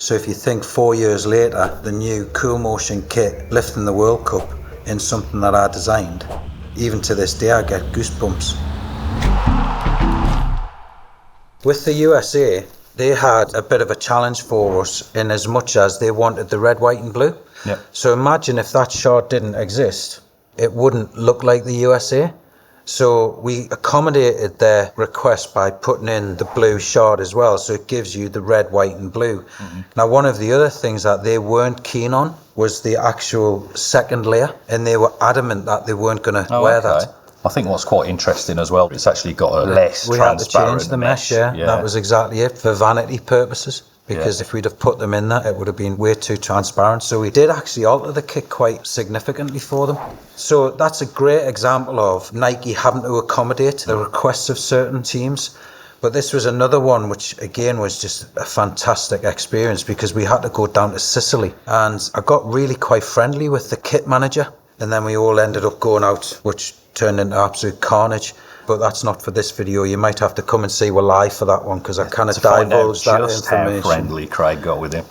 So if you think 4 years later, the new Cool Motion kit lifting the World Cup in something that I designed, even to this day I get goosebumps. With the USA, they had a bit of a challenge for us in as much as they wanted the red, white and blue. Yep. So imagine if that shard didn't exist, it wouldn't look like the USA. So we accommodated their request by putting in the blue shard as well, so it gives you the red, white and blue. Mm-hmm. Now, one of the other things that they weren't keen on was the actual second layer, and they were adamant that they weren't going to wear that. I think what's quite interesting as well, it's actually got a less we transparent had to change the mesh, yeah. That was exactly it, for vanity purposes. Because if we'd have put them in that, it would have been way too transparent. So we did actually alter the kit quite significantly for them. So that's a great example of Nike having to accommodate the requests of certain teams. But this was another one which, again, was just a fantastic experience because we had to go down to Sicily. And I got really quite friendly with the kit manager. And then we all ended up going out, which turned into absolute carnage. But that's not for this video. You might have to come and see we're live for that one because I kind of divulged that just information. How friendly Craig got with him.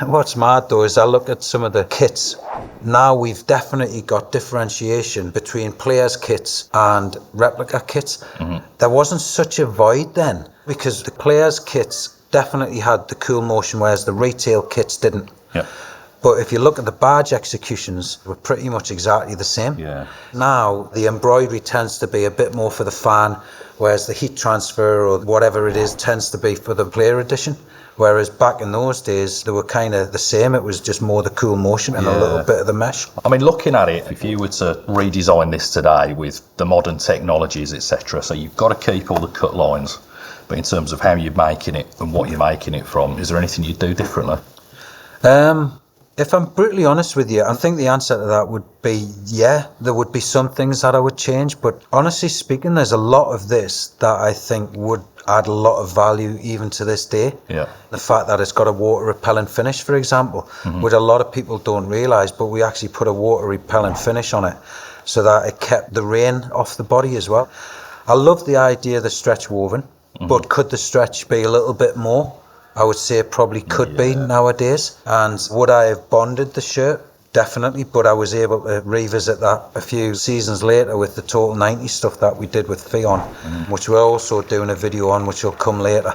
What's mad though is I look at some of the kits. Now we've definitely got differentiation between players' kits and replica kits. Mm-hmm. There wasn't such a void then because the players' kits definitely had the cool motion, whereas the retail kits didn't. Yeah. But if you look at the badge executions, we're pretty much exactly the same. Yeah. Now, the embroidery tends to be a bit more for the fan, whereas the heat transfer or whatever it is tends to be for the player edition. Whereas back in those days, they were kind of the same. It was just more the cool motion and a little bit of the mesh. I mean, looking at it, if you were to redesign this today with the modern technologies, etc., so you've got to keep all the cut lines, but in terms of how you're making it and what you're making it from, is there anything you'd do differently? If I'm brutally honest with you, I think the answer to that would be, yeah, there would be some things that I would change. But honestly speaking, there's a lot of this that I think would add a lot of value even to this day. Yeah. The fact that it's got a water repellent finish, for example, which a lot of people don't realise, but we actually put a water repellent finish on it so that it kept the rain off the body as well. I love the idea of the stretch woven, but could the stretch be a little bit more? I would say it probably could be nowadays. And would I have bonded the shirt? Definitely, but I was able to revisit that a few seasons later with the Total 90 stuff that we did with Fion, which we're also doing a video on, which will come later.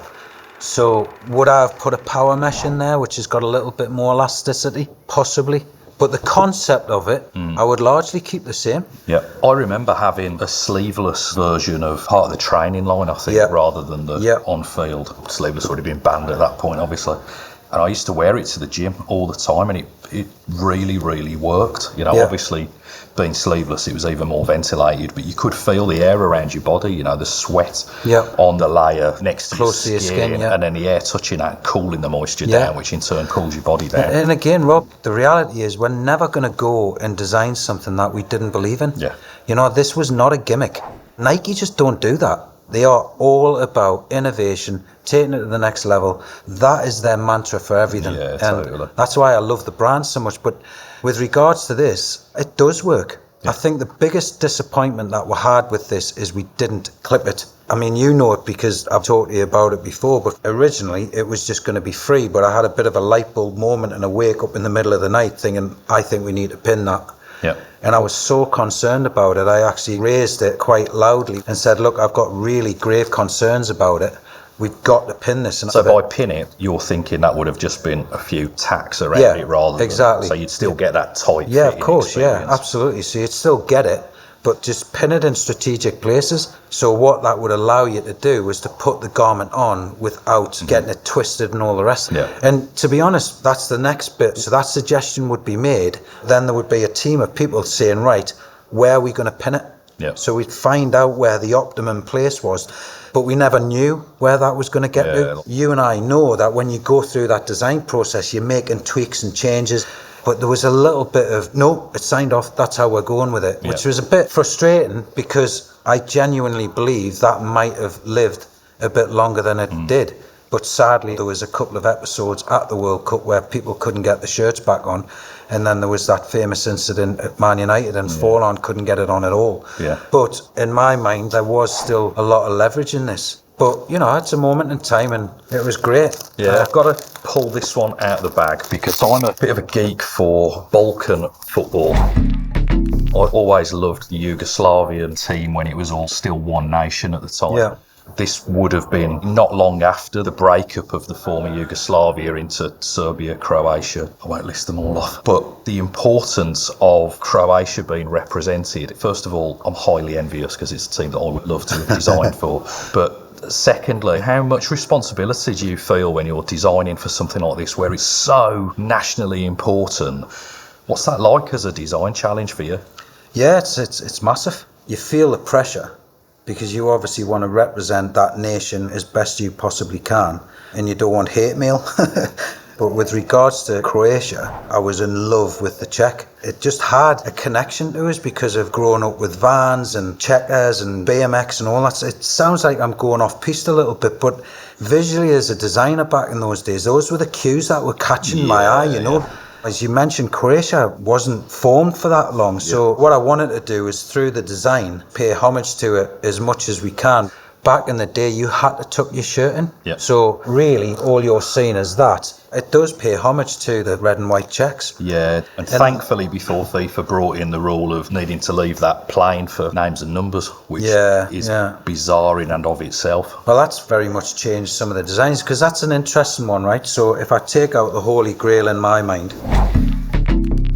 So would I have put a power mesh in there, which has got a little bit more elasticity? Possibly. But the concept of it, I would largely keep the same. Yeah, I remember having a sleeveless version of part of the training line, I think, rather than the on-field. Sleeveless would have been banned at that point, obviously. And I used to wear it to the gym all the time, and it really, really worked. You know, obviously, being sleeveless, it was even more ventilated, but you could feel the air around your body, you know, the sweat on the layer next to close your skin, and then the air touching that, cooling the moisture down, which in turn cools your body down. And again, Rob, the reality is we're never going to go and design something that we didn't believe in. Yeah. You know, this was not a gimmick. Nike just don't do that. They are all about innovation, taking it to the next level. That is their mantra for everything. Yeah, and totally. That's why I love the brand so much. But with regards to this, it does work. Yeah. I think the biggest disappointment that we had with this is we didn't clip it. I mean, you know it because I've talked to you about it before, but originally it was just going to be free. But I had a bit of a light bulb moment and a wake up in the middle of the night thinking, I think we need to pin that. Yeah. And I was so concerned about it, I actually raised it quite loudly and said, look, I've got really grave concerns about it. We've got to pin this. And so by pin it, you're thinking that would have just been a few tacks around it rather than... Exactly. So you'd still get that tight Yeah, of course, experience. Yeah, absolutely. So you'd still get it, but just pin it in strategic places. So what that would allow you to do was to put the garment on without getting it twisted and all the rest. Yeah. And to be honest, that's the next bit. So that suggestion would be made. Then there would be a team of people saying, right, where are we going to pin it? Yeah. So we'd find out where the optimum place was. But we never knew where that was going to get to. You and I know that when you go through that design process, you're making tweaks and changes. But there was a little bit of, no, it's signed off, that's how we're going with it, which was a bit frustrating because I genuinely believe that might have lived a bit longer than it did. But sadly, there was a couple of episodes at the World Cup where people couldn't get the shirts back on. And then there was that famous incident at Man United and Forlan couldn't get it on at all. Yeah. But in my mind, there was still a lot of leverage in this. But, you know, it's a moment in time and it was great. Yeah, I've got to pull this one out of the bag because I'm a bit of a geek for Balkan football. I always loved the Yugoslavian team when it was all still one nation at the time. Yeah. This would have been not long after the breakup of the former Yugoslavia into Serbia, Croatia. I won't list them all off. But the importance of Croatia being represented, first of all, I'm highly envious because it's a team that I would love to have designed for. But secondly, how much responsibility do you feel when you're designing for something like this where it's so nationally important? What's that like as a design challenge for you? Yeah, it's massive. You feel the pressure because you obviously want to represent that nation as best you possibly can, and you don't want hate mail. But with regards to Croatia, I was in love with the Czech. It just had a connection to us because of growing up with Vans and Checkers and BMX and all that. It sounds like I'm going off piste a little bit, but visually as a designer back in those days, those were the cues that were catching my eye, you know. Yeah. As you mentioned, Croatia wasn't formed for that long. So what I wanted to do is through the design, pay homage to it as much as we can. Back in the day, you had to tuck your shirt in. Yep. So really, all you're seeing is that. It does pay homage to the red and white checks. Yeah, and thankfully before FIFA brought in the rule of needing to leave that plain for names and numbers, which is bizarre in and of itself. Well, that's very much changed some of the designs, because that's an interesting one, right? So if I take out the Holy Grail in my mind,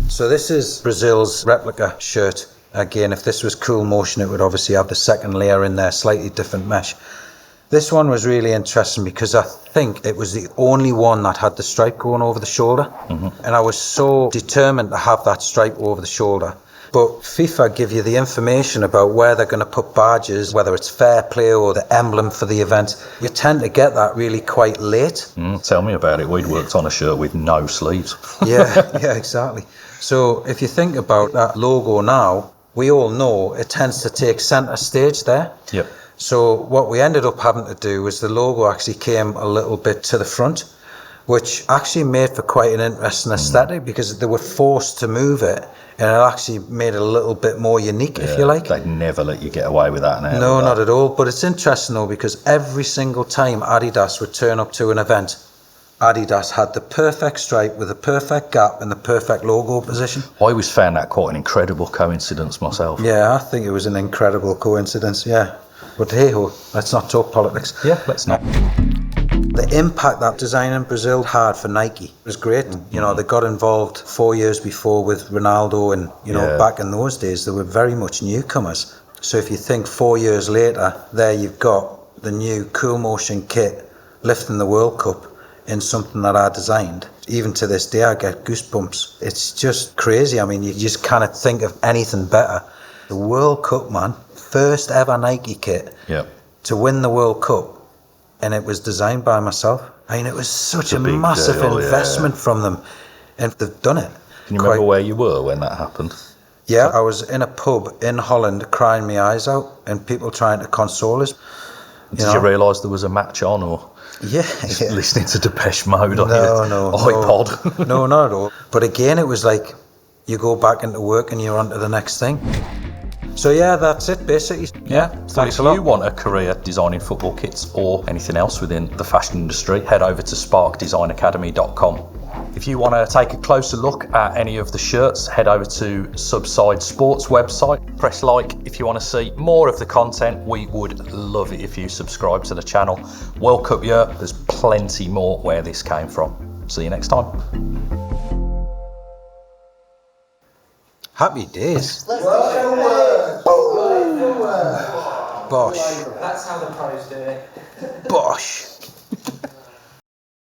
so this is Brazil's Replica shirt. Again, if this was Cool Motion, it would obviously have the second layer in there, slightly different mesh. This one was really interesting because I think it was the only one that had the stripe going over the shoulder. Mm-hmm. And I was so determined to have that stripe over the shoulder. But FIFA give you the information about where they're going to put badges, whether it's fair play or the emblem for the event. You tend to get that really quite late. Tell me about it. We'd worked on a shirt with no sleeves. Yeah, exactly. So if you think about that logo now, we all know it tends to take centre stage there. Yep. So what we ended up having to do was the logo actually came a little bit to the front, which actually made for quite an interesting aesthetic because they were forced to move it, and it actually made it a little bit more unique, if you like. They'd never let you get away with that now. No, not at all. But it's interesting though, because every single time Adidas would turn up to an event, Adidas had the perfect stripe with the perfect gap and the perfect logo position. I always found that quite an incredible coincidence myself. Yeah, I think it was an incredible coincidence, yeah. But hey-ho, let's not talk politics. Yeah, let's not. The impact that design in Brazil had for Nike was great. You know, they got involved 4 years before with Ronaldo, and, you know, back in those days, they were very much newcomers. So if you think 4 years later, there you've got the new Cool Motion kit lifting the World Cup in something that I designed. Even to this day, I get goosebumps. It's just crazy. I mean, you just can't think of anything better. The World Cup, man, first ever Nike kit to win the World Cup, and it was designed by myself. I mean, it was such a massive investment from them, and they've done it. Can you remember where you were when that happened? Yeah, I was in a pub in Holland crying my eyes out, and people trying to console us. Did you realise there was a match on, or? Yeah. Listening to Depeche Mode on your iPod. No, not at all. But again, it was like you go back into work and you're on to the next thing. So yeah, that's it basically. Yeah, thanks a lot. If you want a career designing football kits or anything else within the fashion industry, head over to sparkdesignacademy.com. If you want to take a closer look at any of the shirts, head over to Subside Sports website. Press like if you want to see more of the content. We would love it if you subscribe to the channel. World Cup year, there's plenty more where this came from. See you next time. Happy days. Bosh. Bosh. That's how the pros do it. Bosh.